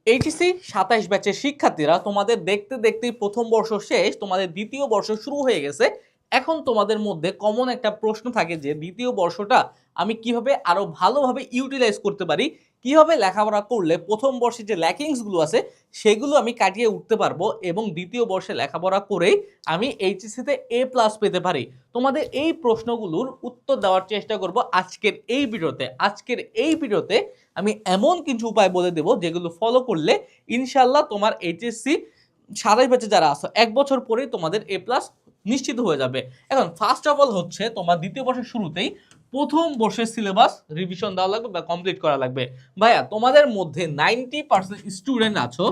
HSC ২৭ ব্যাচের শিক্ষার্থীরা তোমাদের দেখতে দেখতেই প্রথম বর্ষ শেষ, তোমাদের দ্বিতীয় বর্ষ শুরু হয়ে গেছে। এখন তোমাদের মধ্যে কমন একটা প্রশ্ন থাকে যে দ্বিতীয় বর্ষটা আমি কিভাবে আরো ভালোভাবে ইউটিলাইজ করতে পারি, কিভাবে লেখাপড়া করলে প্রথম বর্ষে যে ল্যাকিংসগুলো আছে সেগুলো আমি কাটিয়ে উঠতে পারবো এবং দ্বিতীয় বর্ষে লেখাপড়া করেই আমি এইচএসসিতে A+ পেতে পারি। তোমাদের এই প্রশ্নগুলোর উত্তর দেওয়ার চেষ্টা করব আজকের এই ভিডিওতে। আমি এমন কিছু উপায় বলে দেব যেগুলো ফলো করলে ইনশাল্লাহ তোমার এইচএসসি ২৭ ব্যাচে যারা আছো ১ বছর পরেই তোমাদের A+ নিশ্চিত হয়ে যাবে। এখন ফার্স্ট অফ অল হচ্ছে তোমার দ্বিতীয় বর্ষের শুরুতেই প্রথম বর্ষের সিলেবাস রিভিশন দেওয়া লাগবে বা কমপ্লিট করা লাগবে। ভাইয়া তোমাদের মধ্যে 90% স্টুডেন্ট আছো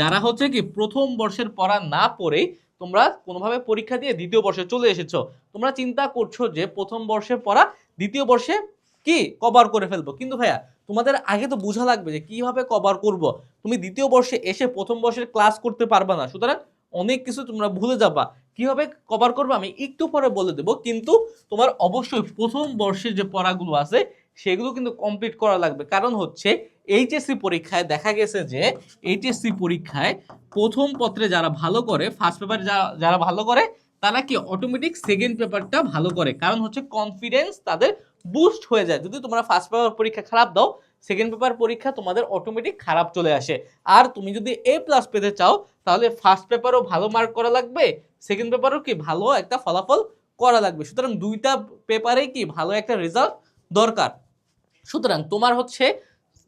যারা হচ্ছে কি প্রথম বর্ষের পড়া না পড়েই তোমরা কোনোভাবে পরীক্ষা দিয়ে দ্বিতীয় বর্ষে চলে এসেছো। তোমরা চিন্তা করছো যে প্রথম বর্ষের পড়া দ্বিতীয় বর্ষে কি কভার করে ফেলবো, কিন্তু ভাইয়া তোমাদের আগে তো বোঝা লাগবে যে কিভাবে কভার করব। তুমি দ্বিতীয় বর্ষে এসে প্রথম বর্ষের ক্লাস করতে পারবে না, সুতরাং অনেক কিছু তোমরা ভুলে যাবা। কিভাবে কভার করবে আমি একটু পরে বলে দেবো, কিন্তু তোমার অবশ্যই প্রথম বর্ষের যে পড়াগুলো আছে সেগুলো কিন্তু কমপ্লিট করা লাগবে। কারণ হচ্ছে এইচএসসি পরীক্ষায় দেখা গেছে যে এইচএসসি পরীক্ষায় প্রথম পত্রে যারা ভালো করে, ফার্স্ট পেপারে যারা ভালো করে তারা কি অটোমেটিক সেকেন্ড পেপারটা ভালো করে, কারণ হচ্ছে কনফিডেন্স তাদের বুস্ট হয়ে যায়। যদি তোমরা ফার্স্ট পেপার পরীক্ষা খারাপ দাও, সেকেন্ড পেপার পরীক্ষা তোমাদের অটোমেটিক খারাপ চলে আসে। আর তুমি যদি A+ পেতে চাও তাহলে ফার্স্ট পেপারও ভালো মার্ক করা লাগবে, সেকেন্ড পেপারও কি ভালো একটা ফলাফল করা লাগবে। সুতরাং দুইটা পেপারে কি ভালো একটা রেজাল্ট দরকার। সুতরাং তোমার হচ্ছে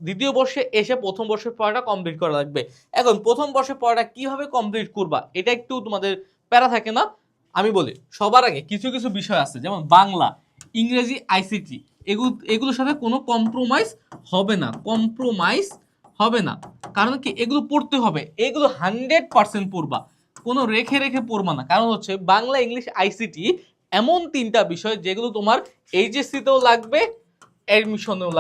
দ্বিতীয় বর্ষে এসে প্রথম বর্ষের পড়াটা কমপ্লিট করা লাগবে। এখন প্রথম বর্ষের পড়াটা কিভাবে কমপ্লিট করবা এটা একটু তোমাদের প্যারা থাকে না? আমি বলি সবার আগে কিছু কিছু বিষয় আছে, যেমন বাংলা, ইংরেজি, আইসিটি, এগুলোর সাথে কোনো কম্প্রোমাইজ হবে না। কারণ কি এগুলো পড়তে হবে, এগুলো 100% পড়বা, কোনো রেখে রেখে পড়বা না। কারণ হচ্ছে বাংলা, ইংলিশ, আইসিটি এমন তিনটা বিষয় যেগুলো তোমার এইচএসসিতেও লাগবে, অ্যাডমিশনেও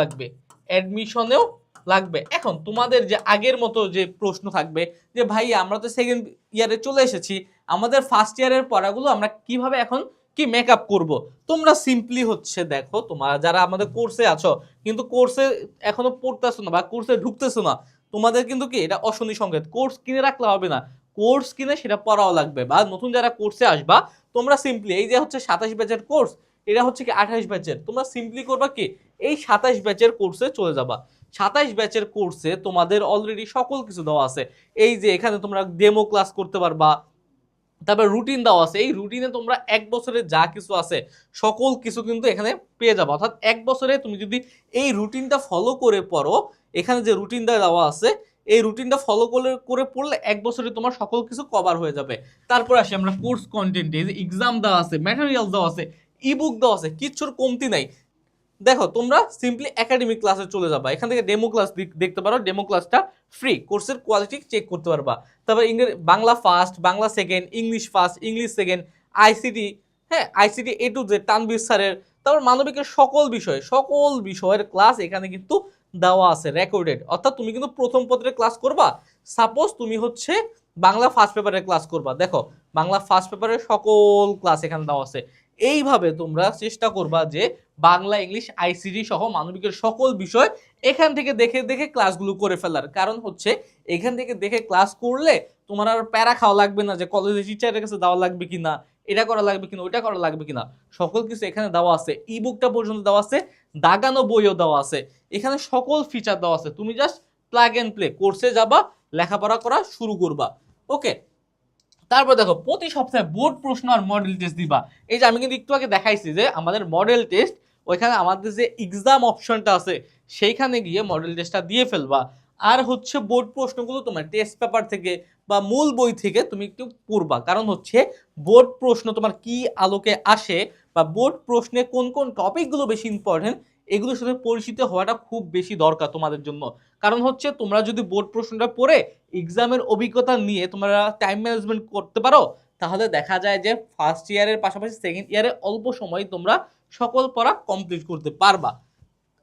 লাগবে। এখন তোমাদের যে আগের মতো যে প্রশ্ন থাকবে যে ভাই আমরা তো সেকেন্ড ইয়ারে চলে এসেছি, আমাদের ফার্স্ট ইয়ারের পড়াগুলো আমরা কিভাবে এখন কি মেকআপ করব। তোমরা সিম্পলি হচ্ছে দেখো, তোমরা যারা আমাদের কোর্সে আছো কিন্তু কোর্সে এখনো পড়তেছো না বা কোর্সে ঢুকতেছো না, তোমাদের কিন্তু কি এটা অশনি সংকেত। কোর্স কিনে রাখলে হবে না, কোর্স কিনে সেটা পড়াও লাগবে। বা নতুন যারা কোর্সে আসবা তোমরা সিম্পলি এই যে হচ্ছে ২৭ ব্যাচের কোর্স, এটা হচ্ছে কি ২৮ ব্যাচের, তোমরা সিম্পলি করবা কি এই ২৭ ব্যাচের কোর্সে চলে যাবা। ২৭ ব্যাচের কোর্সে তোমাদের অলরেডি সকল কিছু দেওয়া আছে। এই যে এখানে তোমরা ডেমো ক্লাস করতে পারবা, তারপর রুটিন দেওয়া আছে। এই রুটিনে তোমরা ১ বছরে যা কিছু আছে সকল কিছু কিন্তু এখানে পেয়ে যাবে। অর্থাৎ ১ বছরে তুমি যদি এই রুটিনটা ফলো করে পড়ো, এখানে যে রুটিনটা দেওয়া আছে এই রুটিনটা ফলো করে পড়লে ১ বছরে তোমার সকল কিছু কভার হয়ে যাবে। তারপর আসি আমরা কোর্স কন্টেন্টে, এই যে এক্সাম দেওয়া আছে, ম্যাটেরিয়াল দেওয়া আছে, ইবুক দেওয়া আছে, কিচ্ছুর কমতি নাই। দেখো তোমরা সিম্পলি একাডেমিক ক্লাসে চলে যাবা, এখান থেকে ডেমো ক্লাস দেখতে পারো, ডেমো ক্লাসটা ফ্রি, কোর্সের কোয়ালিটি চেক করতে পারবা। তারপর Bangla first, Bangla second, English first, English second, ICT, হ্যাঁ ICT A to Z Tanvir স্যারের, তারপর মানবিকের সকল বিষয়ের ক্লাস এখানে কিন্তু দেওয়া আছে রেকর্ডেড। অর্থাৎ তুমি কিন্তু প্রথম পত্রের ক্লাস করবা, সাপোজ তুমি হচ্ছে বাংলা ফার্স্ট পেপারের ক্লাস করবা, দেখো বাংলা ফার্স্ট পেপারের সকল ক্লাস এখানে দেওয়া আছে। এইভাবে তোমরা চেষ্টা করবা যে বাংলা, ইংলিশ, আইসিটি সহ মানবিকের সকল বিষয় এখান থেকে দেখে দেখে ক্লাসগুলো করে ফেলার। কারণ হচ্ছে এখান থেকে দেখে ক্লাস করলে তোমার আর প্যারা খাওয়া লাগবে না যে কলেজের টিচারের কাছে দেওয়া লাগবে কিনা, এটা করা লাগবে কিনা, ওইটা করা লাগবে কিনা। সকল কিছু এখানে দেওয়া আছে, ইবুকটা পর্যন্ত দেওয়া আছে, দাগানো বইও দেওয়া আছে, এখানে সকল ফিচার দেওয়া আছে। তুমি জাস্ট প্লাগ এন্ড প্লে, কোর্সে যাবা, লেখাপড়া করা শুরু করবা। ওকে, তারপর দেখো প্রতি সপ্তাহে বোর্ড প্রশ্ন আর মডেল টেস্ট দিবা। এই যে আমি কিন্তু একটু আগে দেখাইছি যে আমাদের মডেল টেস্ট, ওইখানে আমাদের যে এক্সাম অপশনটা আছে সেইখানে গিয়ে মডেল টেস্টটা দিয়ে ফেলবা। আর হচ্ছে বোর্ড প্রশ্নগুলো তোমার টেস্ট পেপার থেকে বা মূল বই থেকে তুমি একটু পড়বা। কারণ হচ্ছে বোর্ড প্রশ্ন তোমার কি আলোকে আসে বা বোর্ড প্রশ্নে কোন কোন টপিকগুলো বেশি ইম্পর্টেন্ট, এগুলোর সাথে পরিচিত হওয়াটা খুব বেশি দরকার তোমাদের জন্য। কারণ হচ্ছে তোমরা যদি বোর্ড প্রশ্নটা পড়ে এক্সামের অভিজ্ঞতা নিয়ে তোমরা টাইম ম্যানেজমেন্ট করতে পারো, তাহলে দেখা যায় যে ফার্স্ট ইয়ারের পাশাপাশি সেকেন্ড ইয়ারে অল্প সময় তোমরা সকল পড়া কমপ্লিট করতে পারবা।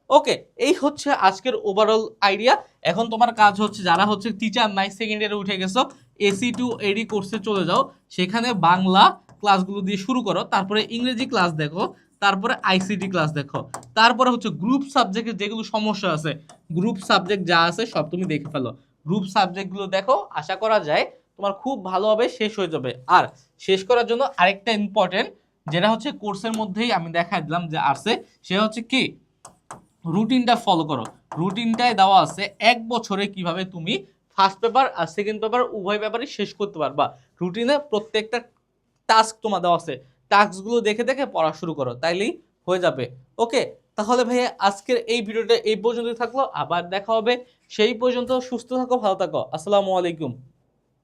ওকে, এই হচ্ছে আজকের ওভারঅল আইডিয়া। এখন তোমার কাজ হচ্ছে যারা হচ্ছে টিচার নাই, সেকেন্ড ইয়ারে উঠে গেছো, AC to AD কোর্সে চলে যাও, সেখানে বাংলা ক্লাসগুলো দিয়ে শুরু করো, তারপরে ইংরেজি ক্লাস দেখো, তারপরে আইসিটি ক্লাস দেখো, তারপরে হচ্ছে গ্রুপ সাবজেক্টের যেগুলো সমস্যা আছে, গ্রুপ সাবজেক্ট যা আছে সব তুমি দেখে ফেলো। গ্রুপ সাবজেক্টগুলো দেখো, আশা করা যায় তোমার খুব ভালোভাবে শেষ হয়ে যাবে। আর শেষ করার জন্য আরেকটা ইম্পর্টেন্ট, যেটা হচ্ছে কোর্সের মধ্যেই আমি দেখাই দিলাম যে আসছে, সে হচ্ছে কি রুটিনটা ফলো করো। রুটিনটায় দেওয়া আছে 1 বছরে কিভাবে তুমি ফার্স্ট পেপার আর সেকেন্ড পেপার উভয় পেপারই শেষ করতে পারবা। রুটিনে প্রত্যেকটা টাস্ক তোমার দেওয়া আছে, টাস্কগুলো দেখে দেখে পড়া শুরু করো, তাইলেই হয়ে যাবে। ওকে, তাহলে ভাইয়া আজকের এই ভিডিওটা এই পর্যন্তই থাকলো, আবার দেখা হবে। সেই পর্যন্ত সুস্থ থাকো, ভালো থাকো, আসসালামু আলাইকুম।